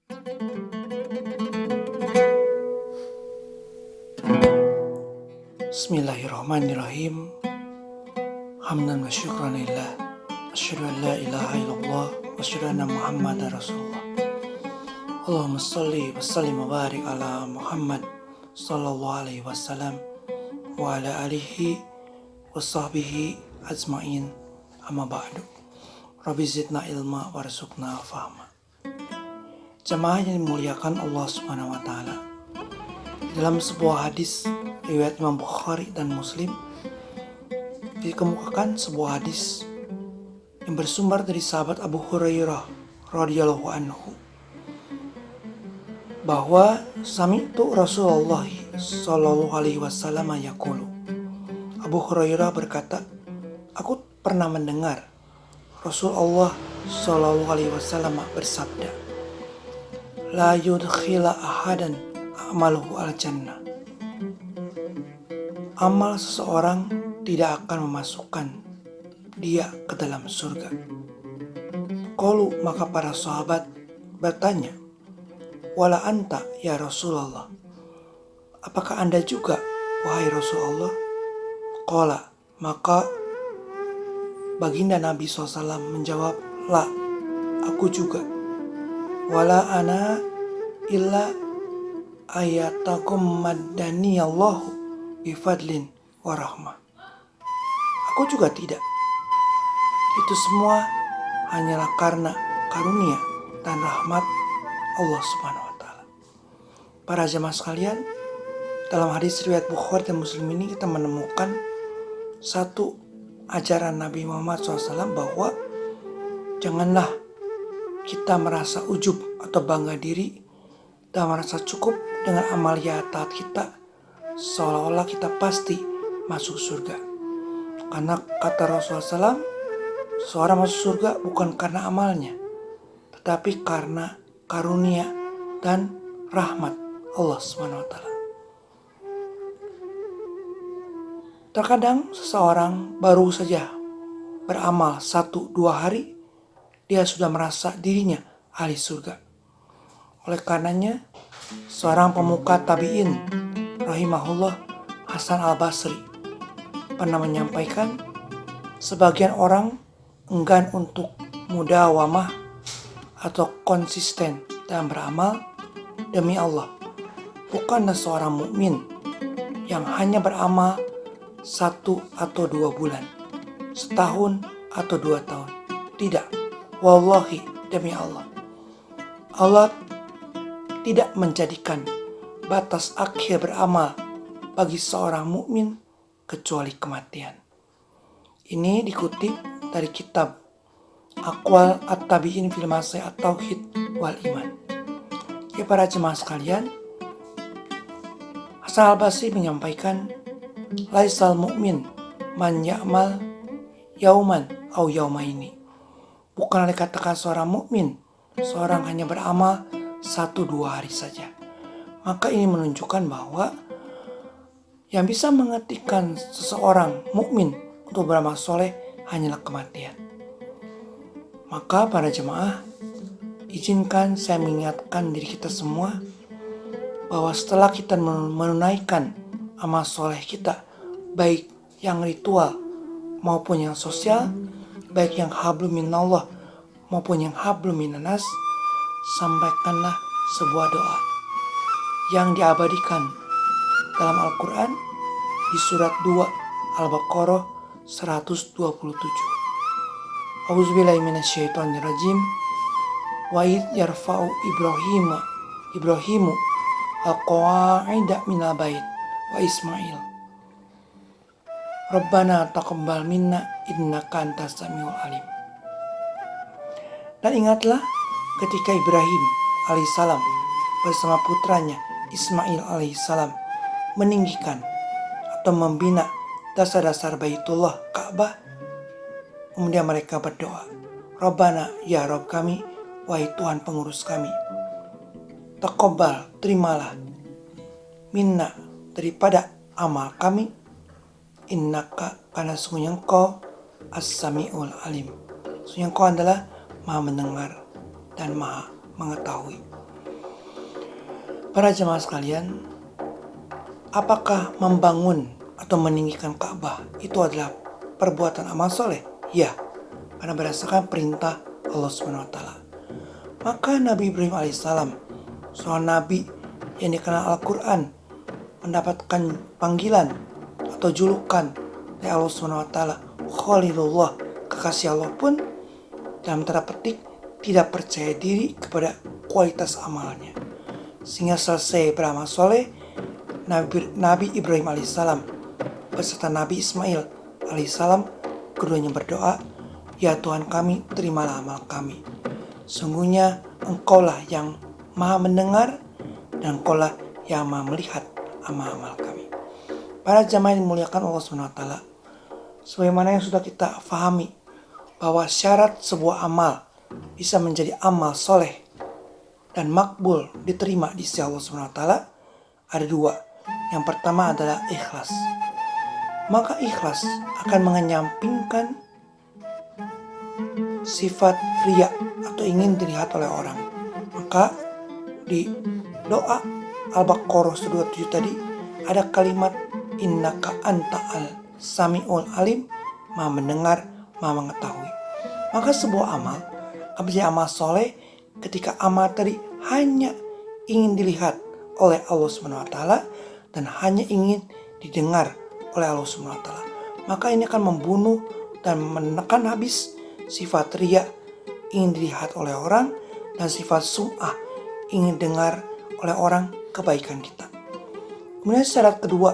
Bismillahirrahmanirrahim. Hamdan wa syukran lillah. Asyhadu an la ilaha illallah wa asyhadu anna Muhammadar Rasulullah. Allahumma shalli wa sallim wa barik ala Muhammad sallallahu alaihi wasallam wa ala alihi wa sahbihi ajmain. Amma ba'du. Rabbi zidna ilma warzuqna fahma. Jemaah yang dimuliakan Allah Subhanahu wa taala. Dalam sebuah hadis riwayat Imam Bukhari dan Muslim dikemukakan sebuah hadis yang bersumber dari sahabat Abu Hurairah radhiyallahu anhu bahwa sami'tu Rasulullah sallallahu alaihi wasallam yaqulu. Abu Hurairah berkata, aku pernah mendengar Rasulullah sallallahu alaihi wasallam bersabda, la yudkhila ahadan amaluhu al-jannah. Amal seseorang tidak akan memasukkan dia ke dalam surga. Qalu, maka para sahabat bertanya, wala anta ya Rasulullah, apakah anda juga wahai Rasulullah? Qala, maka baginda Nabi SAW menjawab, la, aku juga. Wala ana illa ayatakum maddani Allahu bifadlin warahmah. Aku juga tidak. Itu semua hanyalah karena karunia dan rahmat Allah Subhanahu wa taala. Para jemaah sekalian, dalam hadis riwayat Bukhari dan Muslim ini kita menemukan satu ajaran Nabi Muhammad SAW bahwa janganlah kita merasa ujub atau bangga diri dan merasa cukup dengan amalia taat kita seolah-olah kita pasti masuk surga. Karena kata Rasulullah SAW, seorang masuk surga bukan karena amalnya, tetapi karena karunia dan rahmat Allah SWT. Terkadang seseorang baru saja beramal 1-2 hari, dia sudah merasa dirinya ahli surga. Oleh karenanya, seorang pemuka tabi'in rahimahullah Hasan al-Basri pernah menyampaikan, sebagian orang enggan untuk mudawamah atau konsisten dalam beramal demi Allah. Bukanlah seorang mukmin yang hanya beramal 1 atau 2 bulan, setahun atau 2 tahun. Tidak, wallahi demi Allah, Allah tidak menjadikan batas akhir beramal bagi seorang mukmin kecuali kematian. Ini dikutip dari kitab Aqwal At-Tabi'in fil Masih At-Tauhid wal Iman. Ya para jemaah sekalian, Hasan al-Basri menyampaikan, laisal mu'min man ya'mal yauman au yaumaini. Bukanlah dikatakan seorang mukmin seorang hanya beramal 1-2 hari saja. Maka ini menunjukkan bahwa yang bisa menghentikan seseorang mukmin untuk beramal soleh hanyalah kematian. Maka para jemaah, izinkan saya mengingatkan diri kita semua bahwa setelah kita menunaikan amal soleh kita, baik yang ritual maupun yang sosial, baik yang hablum minallah maupun yang hablum minanas, sampaikanlah sebuah doa yang diabadikan dalam Al-Quran di surat 2 Al-Baqarah 127. A'udzubillahi minasyaitonirrajim. Wa id yarfa'u Ibrahimu al-qawa'ida minal bait wa Ismail. Rabbana taqabbal minna innaka antas samiul alim. Dan ingatlah ketika Ibrahim alaihissalam bersama putranya Ismail alaihissalam meninggikan atau membina dasar-dasar Baitullah Ka'bah. Kemudian mereka berdoa, Rabbana, ya Rabb kami, wahai Tuhan pengurus kami, taqabbal, terimalah, minna, daripada amal kami, innaka, karena sungguhnya engkau as-sami'ul alim, sungguhnya engkau adalah maha mendengar dan maha mengetahui. Para jemaah sekalian, apakah membangun atau meninggikan Ka'bah itu adalah perbuatan amal soleh? Ya, karena berdasarkan perintah Allah Subhanahu wa taala. Maka Nabi Ibrahim alaihissalam, seorang nabi yang dikenal Al-Quran, mendapatkan panggilan atau julukan dari Allah Subhanahu wa taala, Khalilullah, kekasih Allah, pun dalam tanda petik tidak percaya diri kepada kualitas amalnya. Sehingga selesai beramal soleh, Nabi Ibrahim alaihissalam beserta Nabi Ismail alaihissalam, keduanya berdoa, "Ya Tuhan kami, terimalah amal kami. Sungguhnya Engkaulah yang maha mendengar dan Engkaulah yang maha melihat amal-amal kami." Para jamaah yang dimuliakan Allah Subhanahu wa taala, sebagaimana yang sudah kita fahami bahwa syarat sebuah amal bisa menjadi amal soleh dan makbul, diterima di sisi Allah Subhanahu wa taala, ada dua. Yang pertama adalah ikhlas. Maka ikhlas akan mengenyampingkan sifat riya atau ingin dilihat oleh orang. Maka di doa Al-Baqarah 127 tadi ada kalimat innaka anta al-sami'ul alim, maha mendengar, maha mengetahui. Maka sebuah amal akan menjadi amal soleh ketika amal tadi hanya ingin dilihat oleh Allah Subhanahu wa taala dan hanya ingin didengar oleh Allah Subhanahu wa taala. Maka ini akan membunuh dan menekan habis sifat riya, ingin dilihat oleh orang, dan sifat sum'ah, ingin dengar oleh orang kebaikan kita. Kemudian syarat kedua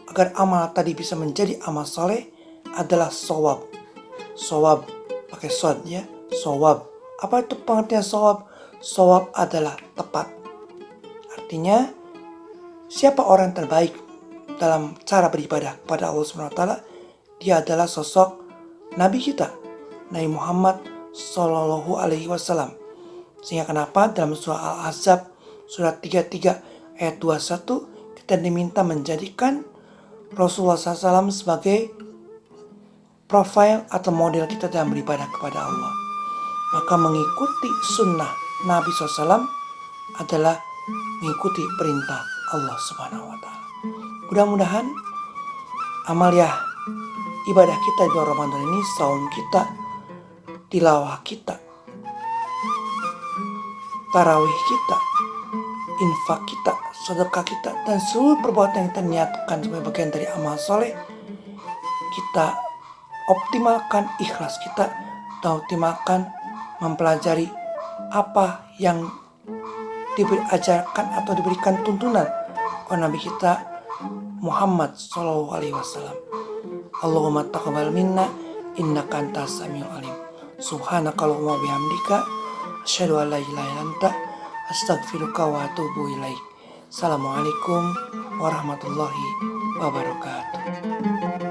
agar amal tadi bisa menjadi amal soleh adalah shawab. Shawab pakai shad ya, shawab. Apa itu pengertian shawab? Shawab adalah tepat. Artinya siapa orang terbaik dalam cara beribadah kepada Allah Subhanahu wa taala? Dia adalah sosok Nabi kita, Nabi Muhammad Sallallahu Alaihi Wasallam. Sehingga kenapa dalam surah Al-Ahzab surat 33 ayat 21 kita diminta menjadikan Rasulullah SAW sebagai profil atau model kita dalam beribadah kepada Allah. Maka mengikuti sunnah Nabi SAW adalah mengikuti perintah Allah Subhanahu wa taala. Mudah-mudahan amaliyah ibadah kita di bulan Ramadan ini, saum kita, tilawah kita, tarawih kita, infak kita, sedekah kita, dan seluruh perbuatan yang kita niatkan sebagai bagian dari amal soleh, kita optimalkan ikhlas kita dan optimalkan mempelajari apa yang diajarkan atau diberikan tuntunan oleh Nabi kita Muhammad Sallallahu Alaihi Wasallam. Allahumma taqabbal minna innaka antas samiul alim. Subhanakallahumma bihamdika asyhadu an la ilaha illa anta astaghfiruka wa atubu ilaik. Assalamualaikum warahmatullahi wabarakatuh.